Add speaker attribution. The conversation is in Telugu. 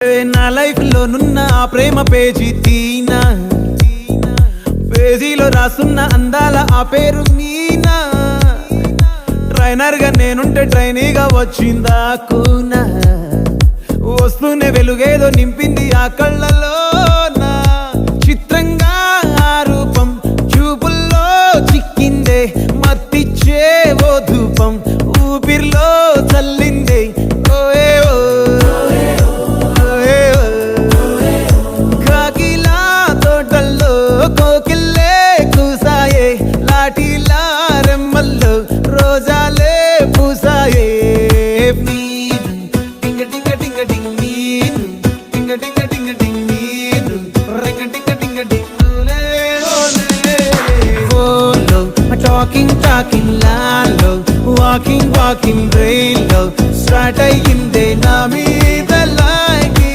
Speaker 1: నా లైఫ్ లో నున్న ఆ ప్రేమ పేజీ తీనా, పేజీలో రాసున్న అందాల ఆ పేరు మీనా. ట్రైనర్ గా నేనుంటే ట్రైనీగా వచ్చిందా కూనా, వస్తూనే వెలుగేదో నింపింది ఆ కళ్ళలో. చిత్రంగా ఆ రూపం చూపుల్లో చిక్కిందే, మత్తిచ్చే ఓ ధూపం ఊపిరిలో చల్లిందే. కాకిలా తోటల్లో కోకిల్లే కూసాయే, లాఠీలా రెమ్మల్లో రోజాలే పూసాయే. టింగ టింగ టింగ టింగ్ నీరు, టింగ టింగ టింగ టింగ్ నీరు, రింగ టింగ టింగ టింగ్ ఓలో టాకింగ్ టాకింగ్ లాలో, వాకింగ్ వాకింగ్